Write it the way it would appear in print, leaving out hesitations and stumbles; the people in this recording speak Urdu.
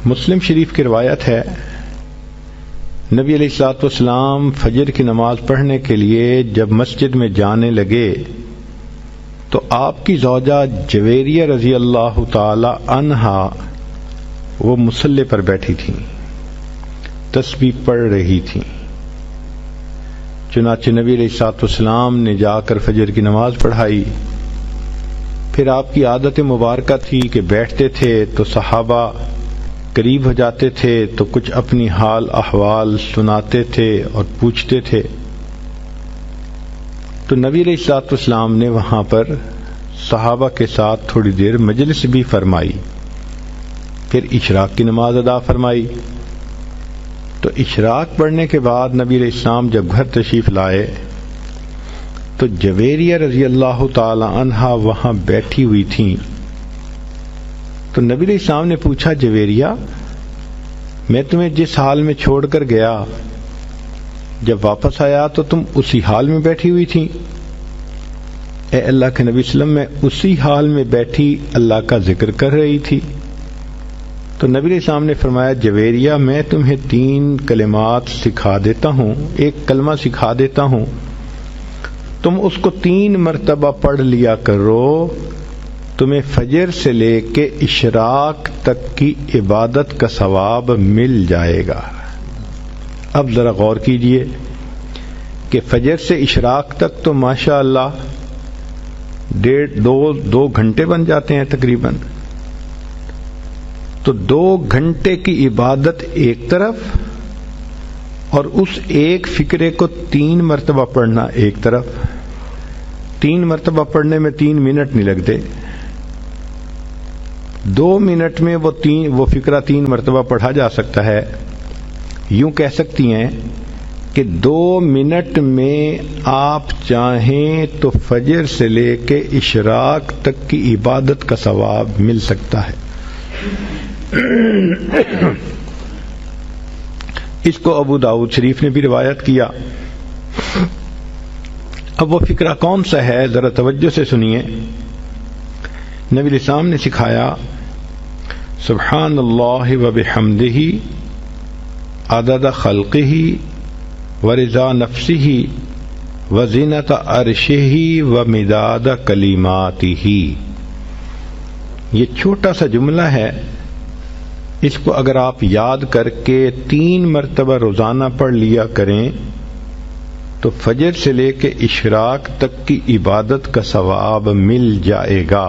مسلم شریف کی روایت ہے، نبی علیہ الصلوۃ والسلام فجر کی نماز پڑھنے کے لیے جب مسجد میں جانے لگے تو آپ کی زوجہ جویریہ رضی اللہ تعالی عنہا وہ مصلی پر بیٹھی تھیں، تسبیح پڑھ رہی تھیں۔ چنانچہ نبی علیہ الصلوۃ والسلام نے جا کر فجر کی نماز پڑھائی۔ پھر آپ کی عادت مبارکہ تھی کہ بیٹھتے تھے تو صحابہ قریب ہو جاتے تھے تو کچھ اپنی حال احوال سناتے تھے اور پوچھتے تھے، تو نبی علیہ الصلوۃ والسلام نے وہاں پر صحابہ کے ساتھ تھوڑی دیر مجلس بھی فرمائی، پھر اشراق کی نماز ادا فرمائی۔ تو اشراق پڑھنے کے بعد نبی علیہ السلام جب گھر تشریف لائے تو جویریہ رضی اللہ تعالی عنہا وہاں بیٹھی ہوئی تھیں۔ تو نبی علیہ السلام نے پوچھا، جویریہ میں تمہیں جس حال میں چھوڑ کر گیا جب واپس آیا تو تم اسی حال میں بیٹھی ہوئی تھی؟ اے اللہ کے نبی صلی اللہ علیہ وسلم، میں اسی حال میں بیٹھی اللہ کا ذکر کر رہی تھی۔ تو نبی علیہ السلام نے فرمایا، جویریہ میں تمہیں 3 کلمات سکھا دیتا ہوں، ایک کلمہ سکھا دیتا ہوں، تم اس کو 3 مرتبہ پڑھ لیا کرو، تمہیں فجر سے لے کے اشراق تک کی عبادت کا ثواب مل جائے گا۔ اب ذرا غور کیجئے کہ فجر سے اشراق تک تو ماشاء اللہ 2 گھنٹے بن جاتے ہیں تقریباً۔ تو 2 گھنٹے کی عبادت ایک طرف اور اس ایک فقرے کو 3 مرتبہ پڑھنا ایک طرف۔ 3 مرتبہ پڑھنے میں 3 منٹ نہیں لگتے، 2 منٹ میں وہ فقرہ 3 مرتبہ پڑھا جا سکتا ہے۔ یوں کہہ سکتی ہیں کہ 2 منٹ میں آپ چاہیں تو فجر سے لے کے اشراق تک کی عبادت کا ثواب مل سکتا ہے۔ اس کو ابو داؤد شریف نے بھی روایت کیا۔ اب وہ فقرہ کون سا ہے ذرا توجہ سے سنیے۔ نبی علیہ السلام نے سکھایا، سبحان اللہ و بحمدہ عدد خلقہ ورضا نفسہ وزینت عرشہ ومداد کلماتہ۔ یہ چھوٹا سا جملہ ہے، اس کو اگر آپ یاد کر کے 3 مرتبہ روزانہ پڑھ لیا کریں تو فجر سے لے کے اشراق تک کی عبادت کا ثواب مل جائے گا۔